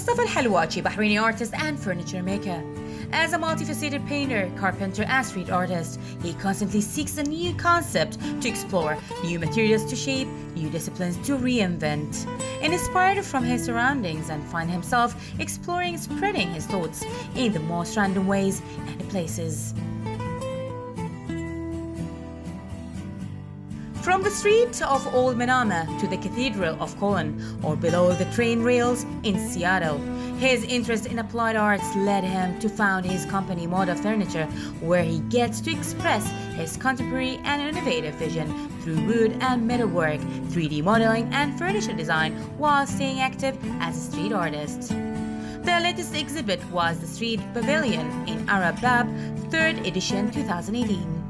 Mustafa Al-Halwachi, Bahraini artist and furniture maker. As a multifaceted painter, carpenter, and street artist, he constantly seeks a new concept to explore, new materials to shape, new disciplines to reinvent. Inspired from his surroundings and find himself exploring, spreading his thoughts in the most random ways and places. From the street of Old Manama to the Cathedral of Cologne or below the train rails in Seattle, his interest in applied arts led him to found his company Moda Furniture, where he gets to express his contemporary and innovative vision through wood and metalwork, 3D modeling and furniture design while staying active as a street artist. The latest exhibit was the Street Pavilion in Arab Bab, 3rd edition 2018.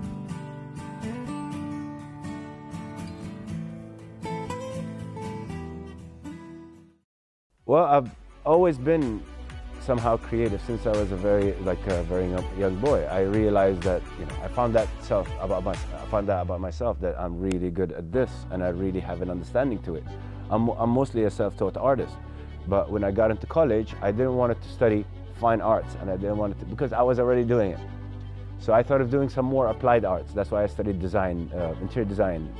Well, I've always been somehow creative since I was a very young boy. I realized that I found that about myself that I'm really good at this, and I really have an understanding to it. I'm mostly a self-taught artist, but when I got into college, I didn't want to study fine arts, and I didn't want to because I was already doing it. So I thought of doing some more applied arts. That's why I studied design, interior design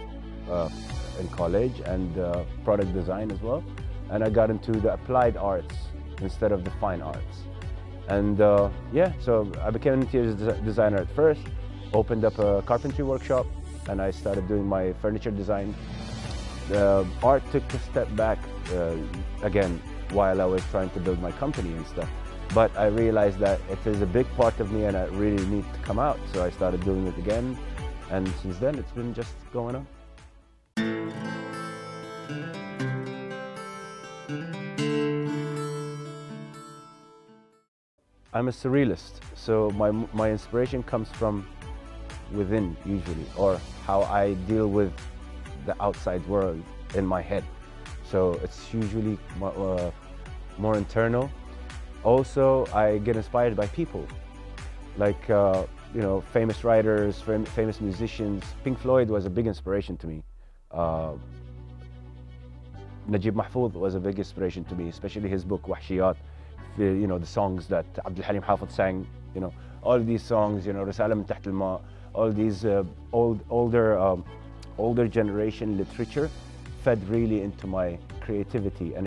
in college, and product design as well. And I got into the applied arts instead of the fine arts. And yeah, so I became an interior designer at first, opened up a carpentry workshop, and I started doing my furniture design. The art took a step back again while I was trying to build my company and stuff. But I realized that it is a big part of me and I really need to come out. So I started doing it again. And since then, it's been just going on. I'm a surrealist, so my inspiration comes from within usually, or how I deal with the outside world in my head. So it's usually more internal. Also, I get inspired by people, like famous writers, famous musicians. Pink Floyd was a big inspiration to me. Najib Mahfouz was a big inspiration to me, especially his book Wahshiyat. The songs that Abdul Halim Hafid sang, all these songs, Risala min Taht al-Ma, all these older generation literature fed really into my creativity. And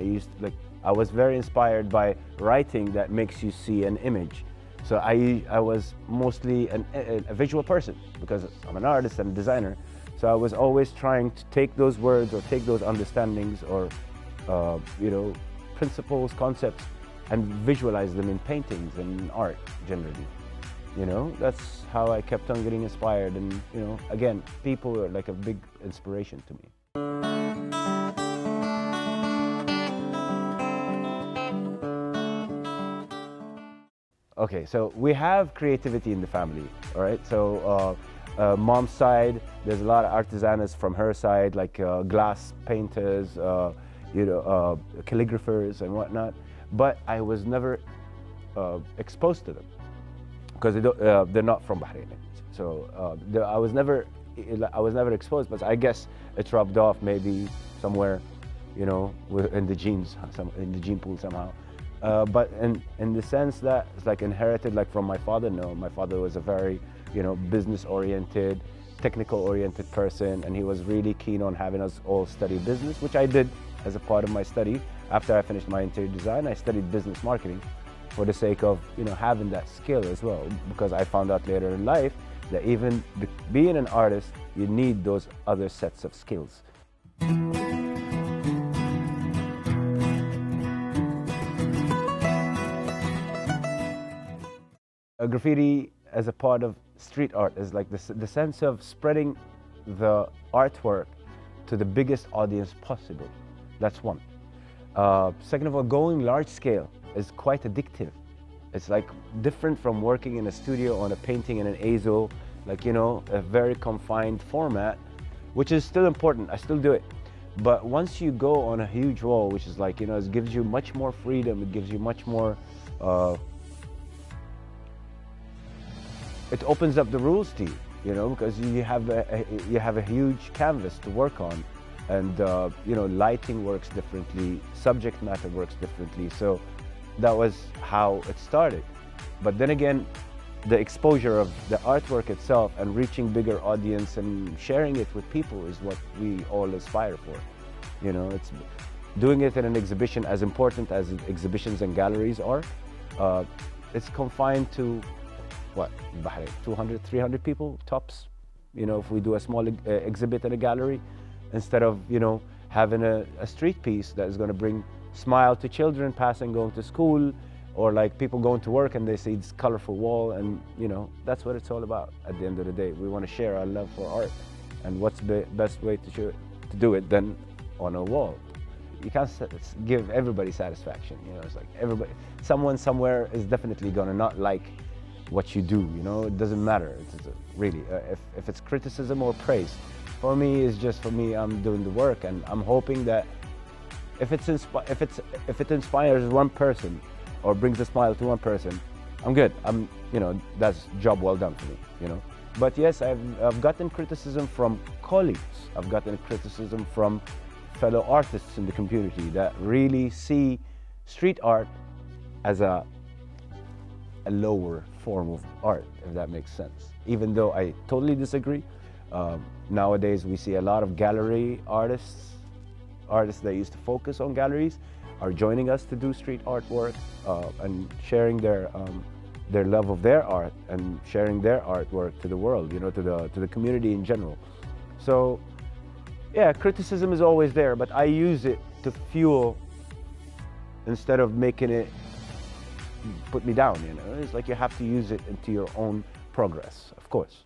I was very inspired by writing that makes you see an image. So I was mostly a visual person because I'm an artist and a designer. So I was always trying to take those words or take those understandings or principles, concepts, and visualize them in paintings and art generally. That's how I kept on getting inspired. And again, people are like a big inspiration to me. Okay, so we have creativity in the family, all right? So mom's side, there's a lot of artisans from her side, like glass painters, calligraphers and whatnot. But I was never exposed to them because they're not from Bahrain. So I was never exposed, but I guess it rubbed off maybe somewhere, in the genes, in the gene pool somehow. But in the sense that it's like inherited like from my father, no. My father was a very, business-oriented, technical-oriented person, and he was really keen on having us all study business, which I did as a part of my study. After I finished my interior design, I studied business marketing for the sake of, having that skill as well, because I found out later in life that even being an artist, you need those other sets of skills. Graffiti as a part of street art is like the sense of spreading the artwork to the biggest audience possible. That's one. Second of all, going large scale is quite addictive. It's like different from working in a studio on a painting in an easel, like, a very confined format, which is still important. I still do it. But once you go on a huge wall, which is like, it gives you much more freedom, it gives you much more, it opens up the rules to you, because you have a huge canvas to work on. And lighting works differently, subject matter works differently. So that was how it started. But then again, the exposure of the artwork itself and reaching bigger audience and sharing it with people is what we all aspire for. You know, it's doing it in an exhibition, as important as exhibitions and galleries are. It's confined to what, Bahrain, 200, 300 people tops. You know, if we do a small exhibit in a gallery, instead of, you know, having a street piece that is going to bring smile to children passing, going to school, or like people going to work and they see this colorful wall, and you know, that's what it's all about at the end of the day. We want to share our love for art, and what's the best way to do it than on a wall? You can't give everybody satisfaction, you know. It's like everybody, someone somewhere is definitely gonna not like what you do, you know. It doesn't matter. It's really, if it's criticism or praise, for me, it's just for me. I'm doing the work, and I'm hoping that if it inspires one person or brings a smile to one person, I'm good. You know, that's job well done for me, you know. But yes, I've gotten criticism from colleagues. I've gotten criticism from fellow artists in the community that really see street art as a lower form of art, if that makes sense. Even though I totally disagree. Nowadays we see a lot of gallery artists that used to focus on galleries are joining us to do street artwork and sharing their love of their art and sharing their artwork to the world, you know, to the community in general. So yeah, criticism is always there, but I use it to fuel instead of making it put me down, you know. It's like you have to use it into your own progress, of course.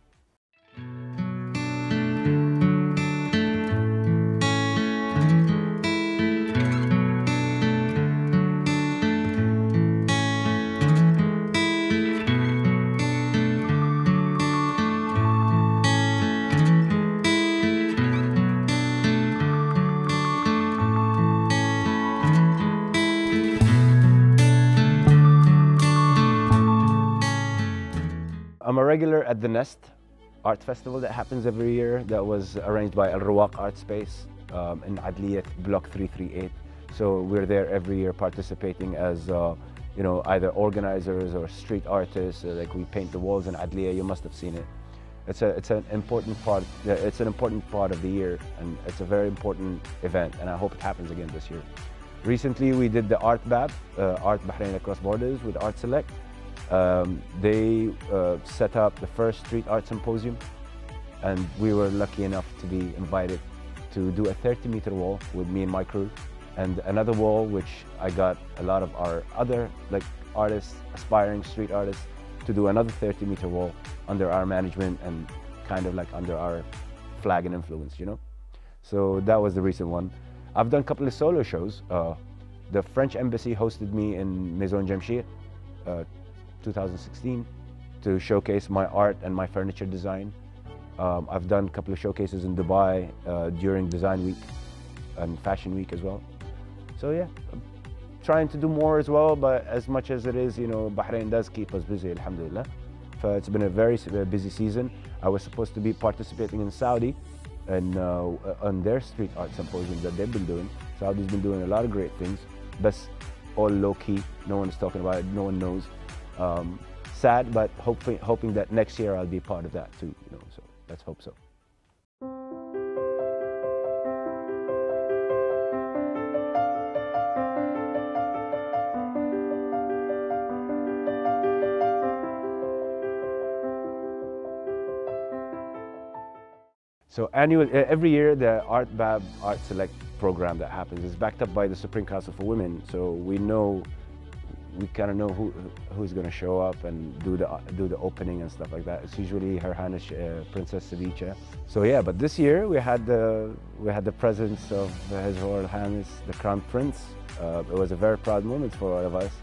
I'm a regular at the Nest Art Festival that happens every year, that was arranged by Al Rawaq Art Space in Adliyat Block 338. So we're there every year participating as you know, either organizers or street artists. Like we paint the walls in Adliya, you must have seen it. It's an important part. It's an important part of the year, and it's a very important event, and I hope it happens again this year. Recently we did the Art BAB, Art Bahrain Across Borders, with Art Select. They set up the first street art symposium, and we were lucky enough to be invited to do a 30-meter wall with me and my crew, and another wall which I got a lot of our other like artists, aspiring street artists, to do another 30-meter wall under our management and kind of like under our flag and influence, you know. So that was the recent one. I've done a couple of solo shows. The French Embassy hosted me in Maison Jamshid 2016 to showcase my art and my furniture design. I've done a couple of showcases in Dubai during Design Week and Fashion Week as well. So yeah, I'm trying to do more as well, but as much as it is, you know, Bahrain does keep us busy, alhamdulillah. So it's been a very busy season. I was supposed to be participating in Saudi and on their street art symposium that they've been doing. Saudi's been doing a lot of great things, but all low-key, no one's talking about it, no one knows. Sad, but hoping that next year I'll be part of that too, you know, so let's hope so. So every year the Art BAB Art Select program that happens is backed up by the Supreme Council for Women, so we kind of know who's going to show up and do the opening and stuff like that. It's usually Her Highness Princess Ceviche. So yeah, but this year we had the presence of His Royal Highness the Crown Prince. It was a very proud moment for all of us.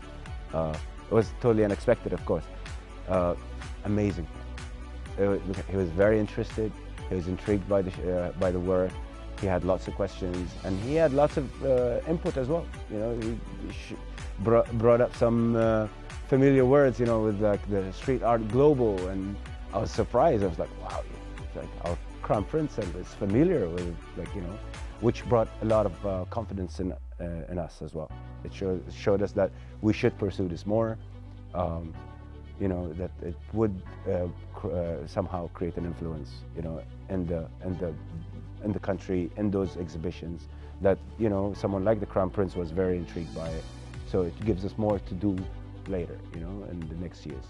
It was totally unexpected, of course. Amazing. He was very interested. He was intrigued by the work. He had lots of questions, and he had lots of input as well. You know, he brought up some familiar words, you know, with like the street art global, and I was surprised. I was like, wow, like our Crown Prince is familiar with, like, you know, which brought a lot of confidence in us as well. It showed us that we should pursue this more. You know, that it would somehow create an influence, you know, in the country, in those exhibitions, that, you know, someone like the Crown Prince was very intrigued by it. So it gives us more to do later, you know, in the next years.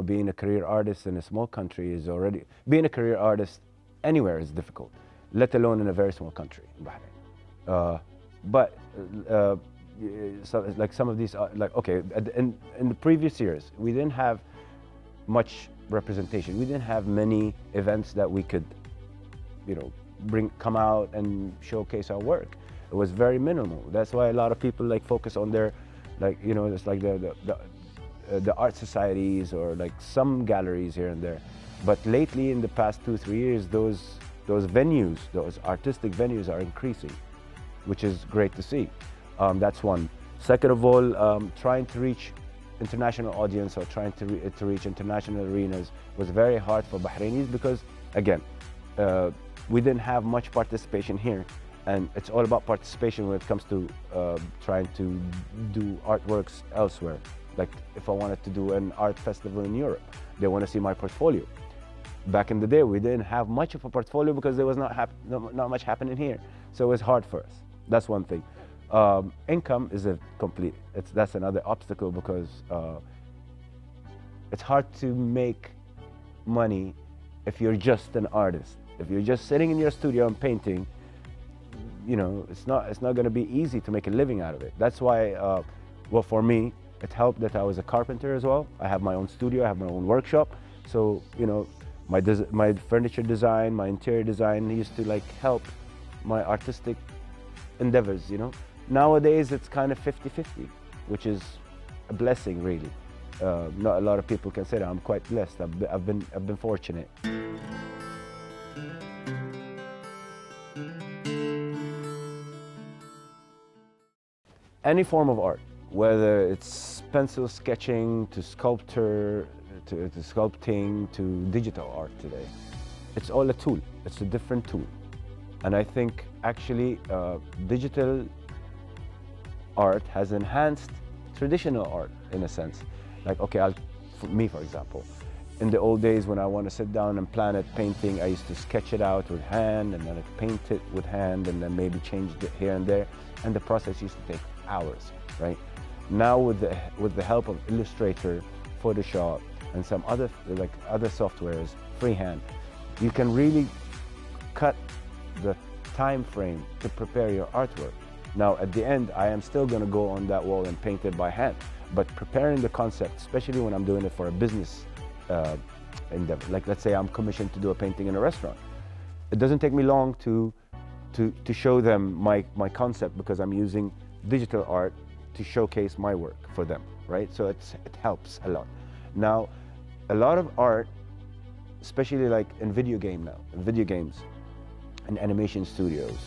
Being a career artist in a small country is already, being a career artist anywhere is difficult, let alone in a very small country, in Bahrain. So, like some of these, like, okay, in the previous years, we didn't have much representation. We didn't have many events that we could, you know, come out and showcase our work. It was very minimal. That's why a lot of people like focus on their, like, you know, it's like the art societies or like some galleries here and there. But lately, in the past 2-3 years, those venues, those artistic venues are increasing, which is great to see. That's one. Second of all, trying to reach international audience or trying to reach international arenas was very hard for Bahrainis because, again, we didn't have much participation here. And it's all about participation when it comes to trying to do artworks elsewhere. Like if I wanted to do an art festival in Europe, they want to see my portfolio. Back in the day, we didn't have much of a portfolio because there was not much happening here. So it was hard for us. That's one thing. Income is that's another obstacle because it's hard to make money if you're just an artist. If you're just sitting in your studio and painting, you know, it's not going to be easy to make a living out of it. That's why, well, for me, it helped that I was a carpenter as well. I have my own studio, I have my own workshop. So, you know, my furniture design, my interior design used to like help my artistic endeavors, you know. Nowadays, it's kind of 50-50, which is a blessing, really. Not a lot of people can say that. I'm quite blessed. I've been fortunate. Any form of art, whether it's pencil sketching to sculpture, to sculpting, to digital art today, it's all a tool. It's a different tool. And I think actually digital art has enhanced traditional art in a sense. Like, okay, for me, for example, in the old days when I want to sit down and plan a painting, I used to sketch it out with hand and then I'd paint it with hand and then maybe change it here and there. And the process used to take hours, right? Now with the help of Illustrator, Photoshop, and some other softwares, freehand, you can really cut the time frame to prepare your artwork. Now at the end, I am still going to go on that wall and paint it by hand, but preparing the concept, especially when I'm doing it for a business endeavor, like let's say I'm commissioned to do a painting in a restaurant, it doesn't take me long to show them my concept because I'm using digital art to showcase my work for them, right? So it helps a lot. Now, a lot of art, especially like in video games, in animation studios,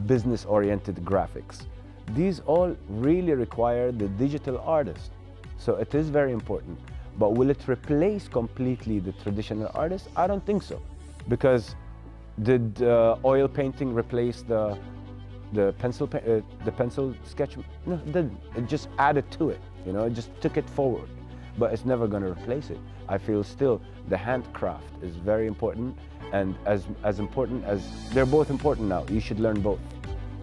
business-oriented graphics, these all really require the digital artist. So it is very important. But will it replace completely the traditional artist? I don't think so. Because did oil painting replace the pencil sketch? No, it didn't. It just added to it, you know, it just took it forward. But it's never going to replace it. I feel still the handcraft is very important, and as important as, they're both important now. You should learn both.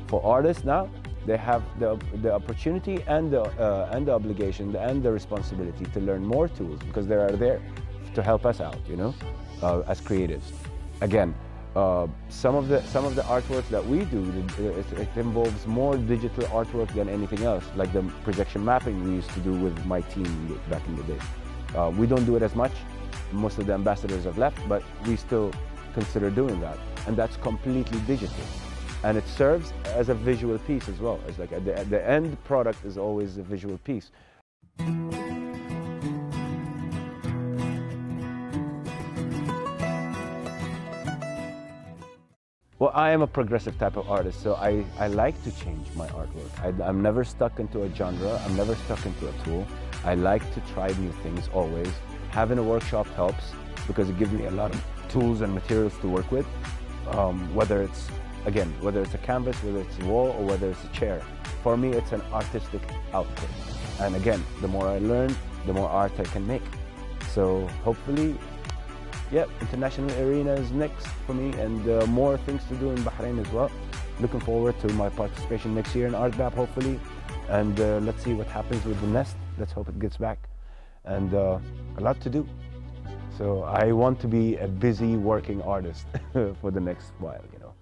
For artists now, they have the opportunity and the obligation and the responsibility to learn more tools because they are there to help us out, you know, as creatives. Again, Some of the artworks that we do, it involves more digital artwork than anything else, like the projection mapping we used to do with my team back in the day. We don't do it as much. Most of the ambassadors have left, but we still consider doing that, and that's completely digital. And it serves as a visual piece as well. It's like the end product is always a visual piece. Well, I am a progressive type of artist, so I like to change my artwork. I'm never stuck into a genre. I'm never stuck into a tool. I like to try new things always. Having a workshop helps because it gives me a lot of tools and materials to work with, whether it's a canvas, whether it's a wall, or whether it's a chair. For me, it's an artistic output. And again, the more I learn, the more art I can make. So hopefully, yeah, international arena is next for me, and more things to do in Bahrain as well. Looking forward to my participation next year in ArtBab, hopefully. And let's see what happens with the nest. Let's hope it gets back. And a lot to do. So I want to be a busy working artist for the next while, you know.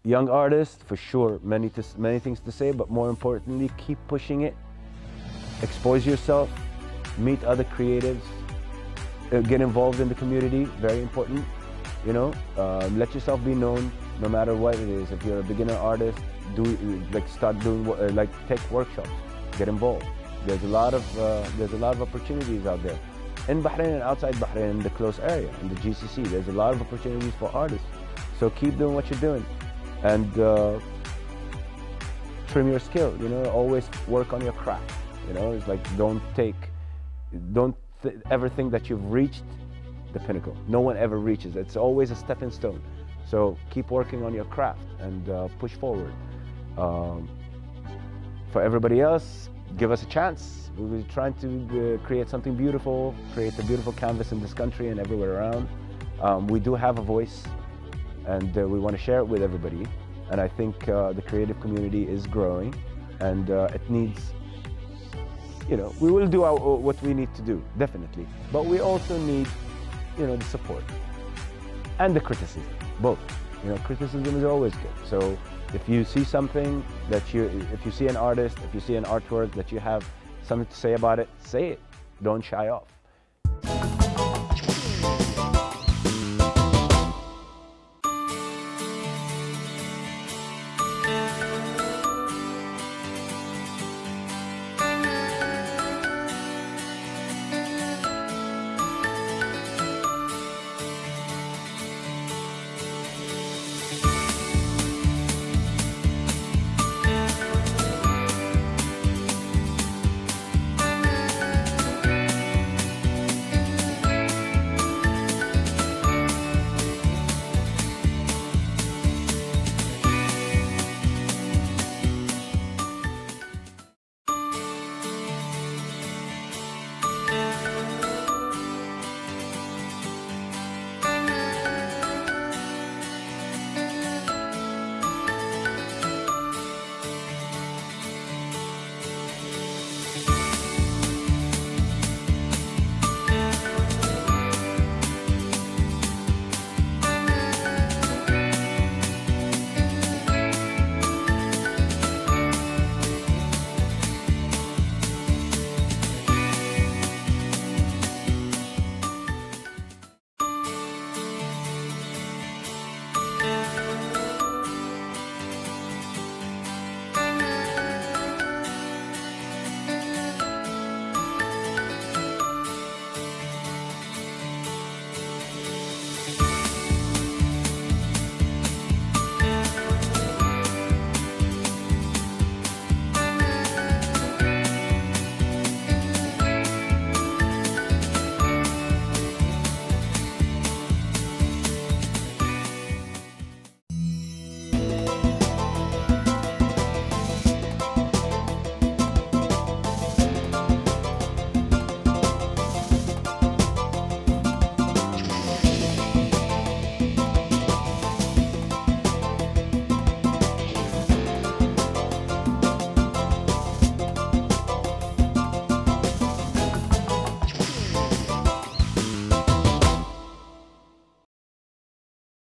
Young artists, for sure, many things to say, but more importantly, keep pushing it. Expose yourself, meet other creatives, get involved in the community, very important, you know. Let yourself be known no matter what it is. If you're a beginner artist, start doing, take workshops, get involved. There's a lot of opportunities out there. In Bahrain and outside Bahrain, in the close area, in the GCC, there's a lot of opportunities for artists. So keep doing what you're doing. And trim your skill, you know, always work on your craft, you know. It's like don't ever think that you've reached the pinnacle. No one ever reaches. It's always a stepping stone. So keep working on your craft and push forward. For everybody else, give us a chance. We're trying to create something beautiful, create a beautiful canvas in this country and everywhere around. We do have a voice, and we want to share it with everybody. And I think the creative community is growing, and it needs, you know, we will do what we need to do, definitely. But we also need, you know, the support and the criticism, both. You know, criticism is always good. So if you see something if you see an artist, if you see an artwork that you have something to say about it, say it. Don't shy off.